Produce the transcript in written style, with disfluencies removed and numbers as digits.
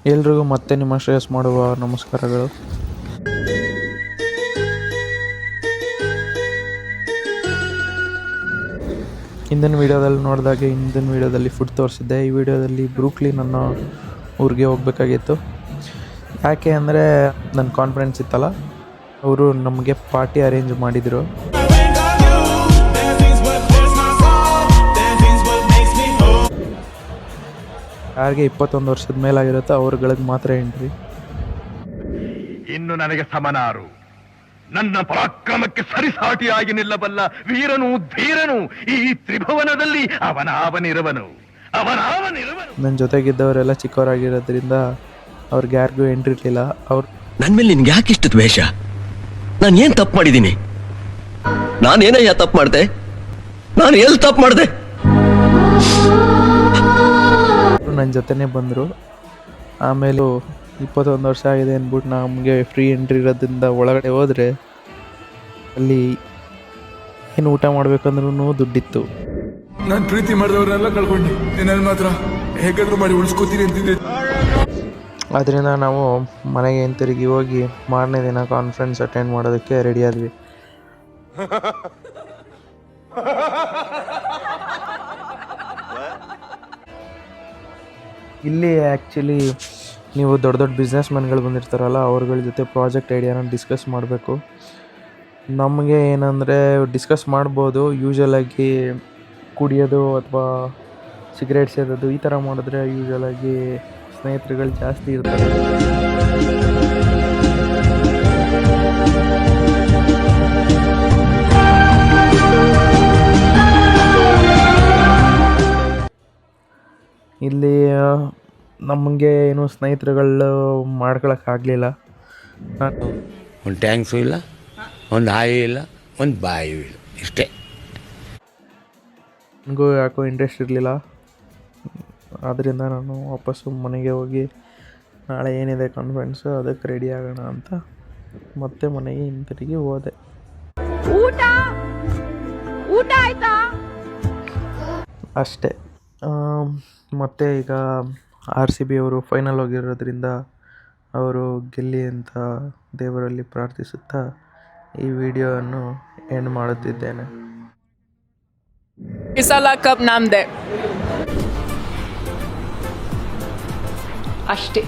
ಎಲ್ರಿಗೂ ಮತ್ತೆ ನಿಮ್ಮ ಶ್ರೇಯಸ್ ಮಾಡುವ ನಮಸ್ಕಾರಗಳು. ಹಿಂದಿನ ವೀಡಿಯೋದಲ್ಲಿ ಫುಡ್ ತೋರಿಸಿದ್ದೆ. ಈ ವಿಡಿಯೋದಲ್ಲಿ ಬ್ರೂಕ್ಲಿನ್ ಅನ್ನೋ ಊರಿಗೆ ಹೋಗಬೇಕಾಗಿತ್ತು. ಯಾಕೆ ಅಂದರೆ ನನ್ನ ಕಾನ್ಫರೆನ್ಸ್ ಇತ್ತಲ್ಲ, ಅವರು ನಮಗೆ ಪಾರ್ಟಿ ಅರೇಂಜ್ ಮಾಡಿದರು. ಯಾರಿಗೆ 21 ವರ್ಷದ ಮೇಲಾಗಿರುತ್ತೋ ಅವ್ರಗಳಿಗೆ ಮಾತ್ರ ಎಂಟ್ರಿ. ಇನ್ನು ನನಗೆ ಸಮನಾರು, ನನ್ನ ಪರಾಕ್ರಮಕ್ಕೆ ಸರಿಸಾಟಿಯಾಗಿ ನಿಲ್ಲಬಲ್ಲ ವೀರನು ಧೀರನು ಈ ತ್ರಿಭುವನದಲ್ಲಿ ಅವನಾವನಿರುವನು. ನನ್ನ ಜೊತೆಗಿದ್ದವರೆಲ್ಲ ಚಿಕ್ಕವರಾಗಿರೋದ್ರಿಂದ ಅವ್ರಿಗೆ ಯಾರಿಗೂ ಎಂಟ್ರಿ ಇರಲಿಲ್ಲ. ಅವ್ರು ನನ್ನ ಮೇಲೆ ನಿನ್ಗೆ ಯಾಕೆ ಇಷ್ಟು ದ್ವೇಷ? ನಾನು ಏನು ತಪ್ಪು ಮಾಡಿದ್ದೀನಿ? ನಾನೇನಯ್ಯ ತಪ್ಪು ಮಾಡಿದೆ? ನಾನು ಎಲ್ಲಿ ತಪ್ಪು ಮಾಡಿದೆ? ನನ್ನ ಜೊತೆನೇ ಬಂದರು. ಆಮೇಲೆ 21 ವರ್ಷ ಆಗಿದೆ ಅಂದ್ಬಿಟ್ಟು ನಮಗೆ ಫ್ರೀ ಎಂಟ್ರಿ ಇರೋದ್ರಿಂದ ಒಳಗಡೆ ಹೋದರೆ ಅಲ್ಲಿ ಏನು ಊಟ ಮಾಡ್ಬೇಕಂದ್ರೂ ದುಡ್ಡಿತ್ತು. ನಾನು ಪ್ರೀತಿ ಮಾಡಿದವ್ರನ್ನೆಲ್ಲ ಕಳ್ಕೊಂಡೆ, ನಿನ್ನಲ್ಲಿ ಮಾತ್ರ ಹೇಗಾದ್ರೂ ಮಾಡಿ ಉಳಿಸ್ಕೋತೀನಿ ಅಂತಿದ್ದೆ. ಅದರಿಂದ ನಾವು ಮನೆಗೆ ಹಿಂತಿರುಗಿ ಹೋಗಿ ಮಾರನೇ ದಿನ ಕಾನ್ಫರೆನ್ಸ್ ಅಟೆಂಡ್ ಮಾಡೋದಕ್ಕೆ ರೆಡಿ ಆದ್ವಿ. ಇಲ್ಲಿ ಆ್ಯಕ್ಚುಲಿ ನೀವು ದೊಡ್ಡ ಬಿಸ್ನೆಸ್ ಮ್ಯಾನ್ಗಳು ಬಂದಿರ್ತಾರಲ್ಲ, ಅವ್ರಗಳ ಜೊತೆ ಪ್ರಾಜೆಕ್ಟ್ ಐಡಿಯಾನ ಡಿಸ್ಕಸ್ ಮಾಡಬೇಕು. ನಮಗೆ ಏನಂದರೆ ಡಿಸ್ಕಸ್ ಮಾಡ್ಬೋದು. ಯೂಶ್ವಲಾಗಿ ಕುಡಿಯೋದು ಅಥವಾ ಸಿಗರೇಟ್ ಸೇದೋದು ಈ ಥರ ಮಾಡಿದ್ರೆ ಯೂಶ್ವಲಾಗಿ ಸ್ನೇಹಿತರುಗಳು ಜಾಸ್ತಿ ಇರ್ತಾರೆ. ಇಲ್ಲಿ ನಮಗೆ ಏನು ಸ್ನೇಹಿತರುಗಳು ಮಾಡ್ಕೊಳಕ್ಕಾಗಲಿಲ್ಲ. ಒಂದು ಟ್ಯಾಂಕ್ಸು ಇಲ್ಲ, ಒಂದು ಹಾಯಿ ಇಲ್ಲ, ಒಂದು ಬಾಯಿಯೂ ಇಲ್ಲ, ಇಷ್ಟೇ. ನನಗೂ ಯಾಕೋ ಇಂಟ್ರೆಸ್ಟ್ ಇರಲಿಲ್ಲ. ಆದ್ದರಿಂದ ನಾನು ವಾಪಸ್ಸು ಮನೆಗೆ ಹೋಗಿ ನಾಳೆ ಏನಿದೆ ಕಾನ್ಫರೆನ್ಸು ಅದಕ್ಕೆ ರೆಡಿ ಆಗೋಣ ಅಂತ ಮತ್ತೆ ಮನೆಗೆ ಹಿಂತಿರುಗಿ ಹೋದೆ. ಊಟ ಆಯ್ತಾ? ಅಷ್ಟೇ. ಮತ್ತು ಈಗ RCB ಅವರು ಫೈನಲ್ ಹೋಗಿರೋದ್ರಿಂದ ಅವರು ಗೆಲ್ಲಿ ಅಂತ ದೇವರಲ್ಲಿ ಪ್ರಾರ್ಥಿಸುತ್ತಾ ಈ ವಿಡಿಯೋವನ್ನು ಎಂಡ್ ಮಾಡುತ್ತಿದ್ದೇನೆ. ಈ ಸಲ ಕಪ್ ನಮ್ದೆ ಅಷ್ಟೇ.